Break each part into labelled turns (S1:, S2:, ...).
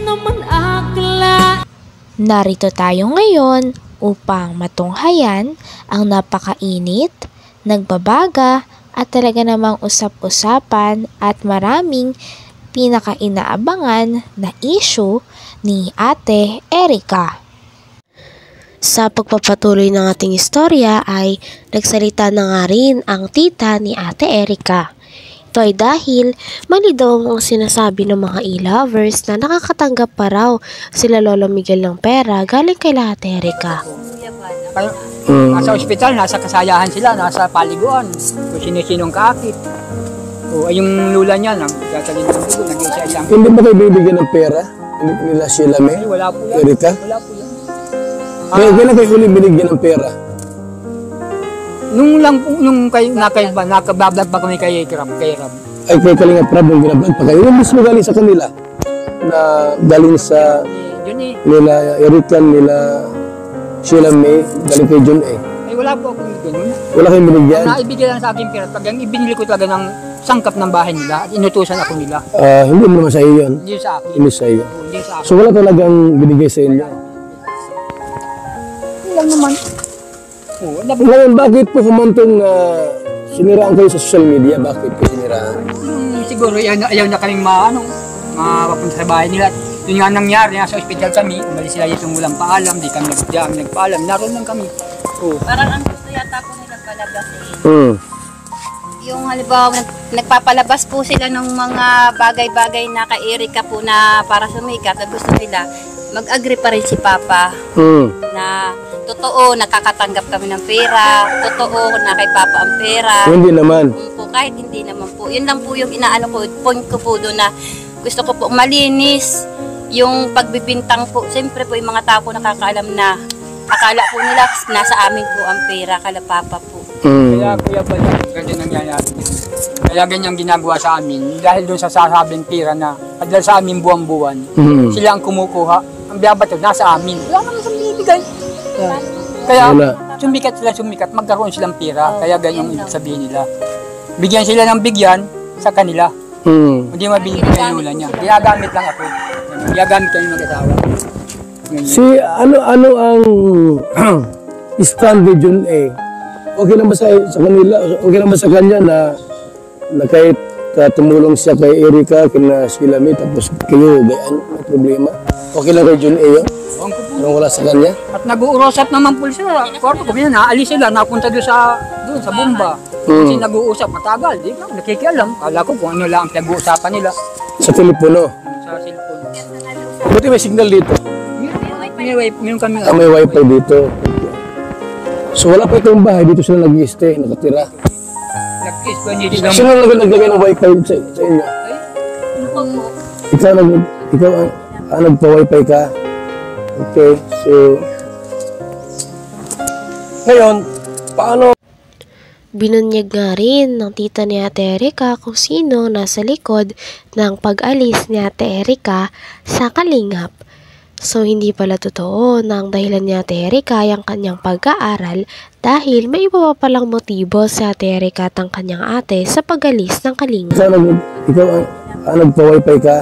S1: naman akla.
S2: Narito tayo ngayon upang matunghayan ang napakainit, nagbabaga at talaga namang usap-usapan at maraming pinaka-inaabangan na issue ni Ate Erica. Sa pagpapatuloy ng ating istorya ay nagsalita na nga rin ang tita ni Ate Erica. Ito ay dahil mali daw ang sinasabi ng mga e-lovers na nakakatanggap pa raw sila Lolo Miguel ng pera galing kay Ate Erica.
S3: Nasa ospital, nasa kasayahan sila, nasa paliguan, kung sino-sinong kakit. O yung lula niya, nagsasalin ng dugo, nag-isa lang.
S4: Hindi ba kayo bibigyan ng pera? Nila sila may?
S3: Wala po yan.
S4: Erica?
S3: Wala po yan.
S4: Kailan kayo huli binigyan ng pera?
S3: Nung lang po, nung nakabablog pa kami kay Ram.
S4: Ay, kay Kalinga Prab, yung ginablog pa kayo. Yung mismo galing sa kanila. Na galing sa nila Erica, nila Sheila May, galing kay John A.
S3: Ay, wala po akong ganun.
S4: Wala kayong binigyan?
S3: Naibigyan lang sa akin pera. Pag yung ibinili ko talaga ng sangkap ng bahay nila at inutusan ako nila.
S4: Hindi mo naman sa iyo yun?
S3: Hindi sa akin.
S4: Hindi sa iyo.
S3: Hindi sa akin.
S4: So wala talagang binigay sa inyo?
S3: Lang naman.
S4: Ngayon, bakit po humantong siniraan kayo sa social media? Bakit kayo siniraan?
S3: Siguro ayaw na kaming mapapunta sa bahay nila. Yun nga nangyari, nasa ospital kami, umalis sila itong walang paalam, di kami nagpaalam, naroon lang kami.
S5: Parang ang gusto yata po nilang palabasin. Yung halimbawa, nagpapalabas po sila ng mga bagay-bagay na kay Erica po na para sumikat at gusto nila, mag-agree pa rin si Papa na totoo, nakakatanggap kami ng pera, totoo na kay Papa ang pera.
S4: Hindi naman.
S5: Po, kahit hindi naman po. Yun lang po yung inaano ko, point ko po doon na gusto ko po malinis yung pagbibintang po. Siyempre po yung mga tao po nakakaalam na akala po nila nasa amin po ang pera, kala Papa po.
S3: Kaya Kuya Bal, ganyan nangyayari. Kaya ganyan ginagawa sa amin. Dahil doon sa sasabing pera na dahil sa amin buwan-buwan, sila ang kumukuha. Ang biyabato, nasa amin. Wala naman sa binibigay. Kaya sumikat, magkaroon silang pera. Kaya ganyan yung sabihin nila. Bigyan sila ng bigyan sa kanila. Hindi mabibigay yung lula niya. Ginagamit lang ako. Ginagamit kami mag-asawa.
S4: Si ano ang stand ni John A? Okay lang ba sa kanila? Okay lang ba sa kanya na kahit tumulong siya kay Erica, kina Sheila May, tapos kayo, gayaan, may problema? Okay lang kay John A yun? Nung wala sa kanya?
S3: At nag-uurosat naman po sila. Kwarto ko, naalis sila, napunta doon sa bomba. Kasi nag-uusap, matagal. Di ba? Nakikialam. Kala ko kung ano lang ang pinag-uusapan nila.
S4: Sa telepono?
S3: Sa cellphone.
S4: Buti may signal dito?
S3: Meron kami.
S4: May wifi dito. So wala pa itong bahay, dito sila nag-i-stay, nakatira.
S3: Nag-kiss ko, hindi lang.
S4: Sino naglagay ng wifi sa inyo? Ikaw nagpa-wifi ka? Okay, so ngayon, paano?
S2: Binunyag nga rin ng tita ni Ate Erica kung sino nasa likod ng pag-alis ni Ate Erica sa Kalingap. So hindi pala totoo na ang dahilan ni Ate Erica ay ang kanyang pag-aaral dahil may iba pa palang motibo si Ate Erica at ang kanyang ate sa pag-alis ng Kalingap.
S4: Ikaw nagpa-wifi ka?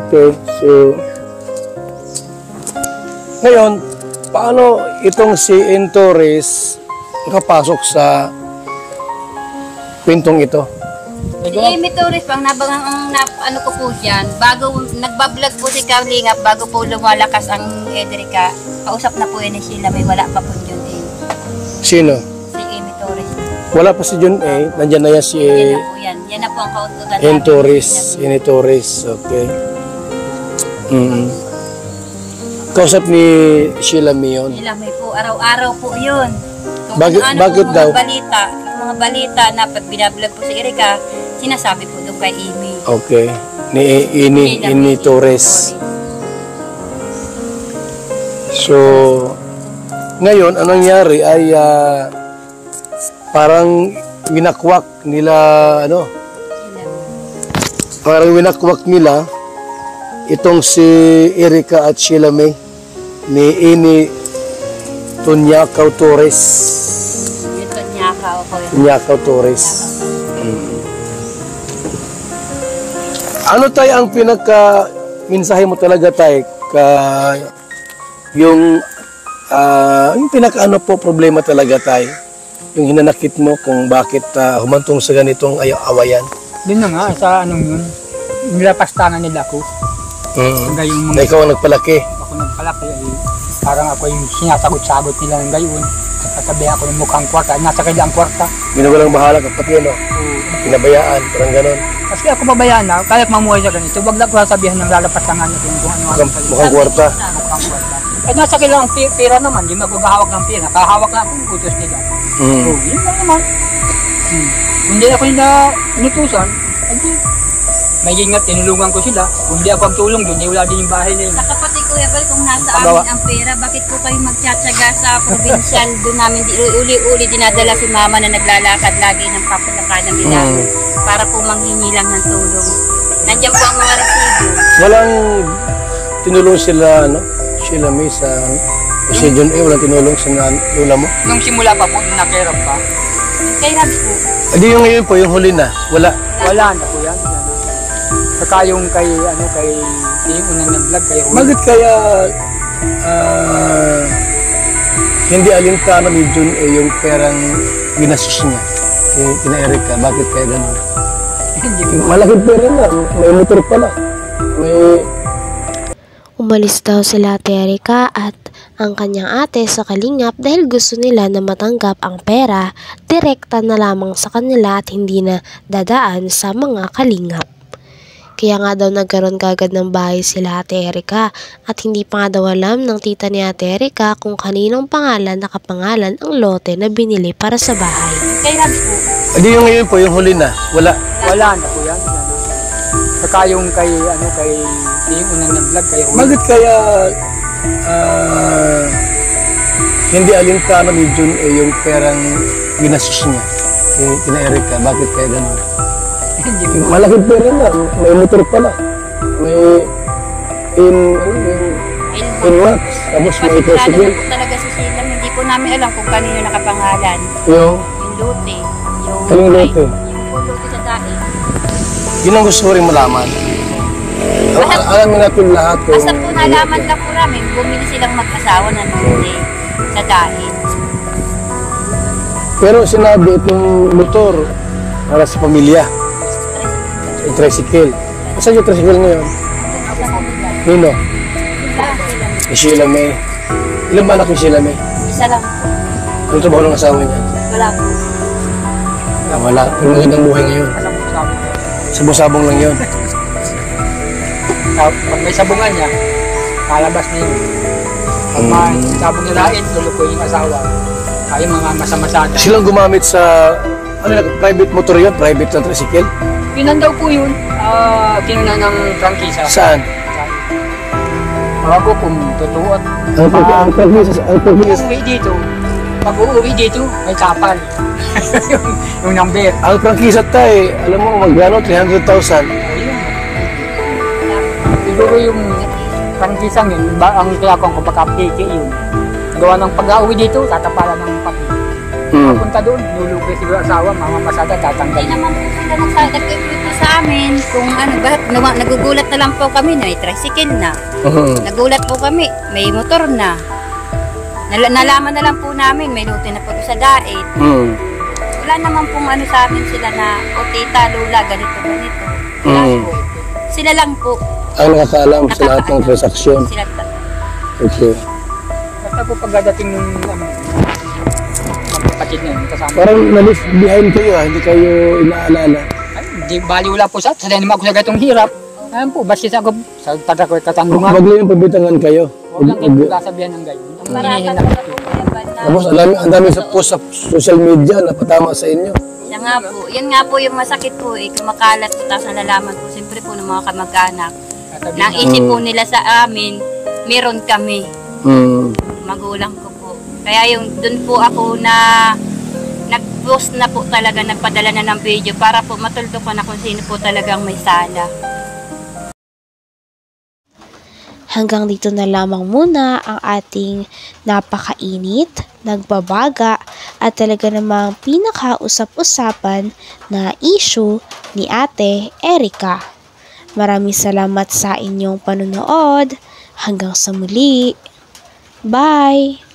S4: Okay, so ngayon, paano itong si Torres nakapasok sa kwentong ito?
S5: Si Amy Torres, pang ano ko po dyan, bago nagbablog po si Kalingap, bago po lumalakas ang Erica, kausap na po yun ni Sheila May, wala pa po John A.
S4: Sino?
S5: Si Amy Torres.
S4: Wala pa si John A, nandyan na yan si
S5: Yan na po yan. Yan na po ang kautugan.
S4: Amy Torres, okay. Kausap ni Sheila May yun?
S5: Sheila May po, araw-araw po yun.
S4: Bakit daw?
S5: Mga balita na pag binablog po si Erica, sinasabi po doon kay Amy.
S4: Okay. Ni Torres. So, ngayon, anong nangyari ay parang winakwak nila, parang winakwak nila itong si Erica at Sheila May ni Ini Tunyakaw Torres. Tunyakaw Torres. Ano tayo ang mensahe mo talaga tay yung pinakaano po problema talaga tay, yung hinanakit mo kung bakit humantong sa ganitong awayan.
S3: Yun na nga, sa anong yun, nilapastangan nila ako. Yung
S4: Na ikaw ang nagpalaki.
S3: ako nagpalaki, parang ako yung sinasagot-sagot nila ng gayon. Kasabi ako ng mukhang kwarta, nasa kanya ang kwarta.
S4: Binawalang bahala ka pati ano, pinabayaan, parang ganon.
S3: Kasi ako pabayaan na, kaya mamuhay sa ganito, wag lang ko sabihin ng lalapastangan niya kung ano-ano.
S4: Mukhang kwarta.
S3: Mukhang kwarta. Eh nasa kailang pera naman, di magagahawak ng pera, kahawak lang kung utos nila. So, yun lang naman. Hindi ako yung inutusan, hindi. May ingat, tinulungan ko sila. Kung di ako ang tulong doon, wala din yung bahay nila.
S5: Sa kapatid Kuya Bal, kung nasa amin ang pera, bakit po kayo magtsatsaga sa provincial? Doon namin uli-uli dinadala si mama na naglalakad lagi ng papalakadan nila para po manghingi lang ng tulong. Nandiyan po ang mga resibo.
S4: Walang tinulong sila, ano? Sila may sa si John A, walang tinulong sa lola mo?
S3: Nung simula pa po, nung nakirap pa,
S5: Kay Rab po.
S4: Adi yung ngayon po, yung huli na, wala.
S3: wala na po yan. Saka yung kay yung unang nag-vlog, kay Juan.
S4: Bakit kaya hindi alintana ni John A yung perang ginastos niya kina Erica? Bakit kaya gano'n?
S3: Hindi mo.
S4: Malaking pera na, may motor pala.
S2: Umalis daw sila Ate Erica at ang kanyang ate sa kalingap dahil gusto nila na matanggap ang pera direkta na lamang sa kanila at hindi na dadaan sa mga kalingap. Kaya nga daw nagkaroon kagad ng bahay sila Ate Erica at hindi pa nga daw alam ng tita ni Ate Erica kung kaninong pangalan nakapangalan ang lote na binili para sa bahay.
S5: Kay Rab po.
S4: Adi yung ngayon po, yung huli na, wala.
S3: Wala na po yan. Saka yung kay yung unang nag-vlog, kay Juan.
S4: Bakit kaya hindi alintana ni John A yung perang ginastos niya kina Erica? Bakit kaya gano'n?
S3: Hindi mo.
S4: Malaking pera na, may motor pala. May Max, tapos may
S5: Kasi
S4: tricycle.
S5: po talaga si Sheila, hindi po namin alam kung kanino nakapangalan.
S4: Yung
S5: Yung lote.
S4: Anong lote?
S5: Yung lote sa dahil.
S4: yun ang gusto ko rin malaman. Alamin natin lahat kung...
S5: Basta po nalaman lang po namin, bumili silang mag-asawa ng lote sa dahil.
S4: Pero sinabi itong motor para sa pamilya. Yung tricycle. Saan yung tricycle ngayon? Nino? Si Sheila May. Ilan ba anak ni Sheila May?
S5: Isa lang po.
S4: Ano trabaho ng asawa niya?
S5: Wala po.
S4: Wala. Yung magandang buhay ngayon. Sabong-sabong lang yun.
S3: Pag may sabungan niya, kalabas na yun. Pag may sabong nirain, tulukoy yung asawa. Ay mga masamasada.
S4: Silang gumamit sa... Ano na, private motor yun? Private na tricycle?
S3: Pinan daw po yun. Kinuna ng prangkisa.
S4: Saan?
S3: Mga ko kung totoo at
S4: Ang prangkisa?
S3: uuwi dito. Pag uuwi dito, may kapal. yung number.
S4: Ang prangkisa tayo, alam mo magkano? 300,000.
S3: Siguro yung prangkisang yun, ang kayakong ko baka piki yun. Gawa ng pag-uwi dito, tatapalan ng pati. Punta doon, nulukoy siguro asawa, mamamasada,
S5: Hindi
S3: tatanggalin.
S5: naman po sila nagkikita sa amin kung ano, bakit nagugulat na lang po kami na may tricycle na. Nagulat po kami, may motor na. Nalaman na lang po namin, may lote na po sa dait. Wala naman pong ano sa amin sila na, o tita, lula, ganito. Wala po. Sila lang po.
S4: Ang nakakaalam sa lahat ng transaksyon.
S5: Sila
S4: Okay.
S3: Basta po pagdating ng magkapatid na yun, kasama.
S4: Parang na-leave behind kayo hindi kayo inaalala.
S3: Ay, di bali wala po sa naman ako sa gatong hirap. Ayan po, basis ako sa tatakoy katandungan.
S4: Wag lang yung pabitangan kayo.
S3: Huwag lang kayo kasabihan ng gayon. Ang hinihin lang po.
S4: Tapos ang dami sa post sa social media na patama sa inyo.
S5: Yan nga po. Yan nga po yung masakit po. Kumakalat po. Tapos nalalaman po. Siyempre po ng mga kamag-anak. Nang isip po nila sa amin, meron kami. Magulang ko po. Kaya yung dun po ako na nag-post na po talaga, nagpadala na ng video para po matuldo ko na kung sino po talagang may sala.
S2: Hanggang dito na lamang muna ang ating napakainit, nagbabaga at talaga namang pinakausap-usapan na issue ni Ate Erica. Maraming salamat sa inyong panonood. Hanggang sa muli. Bye!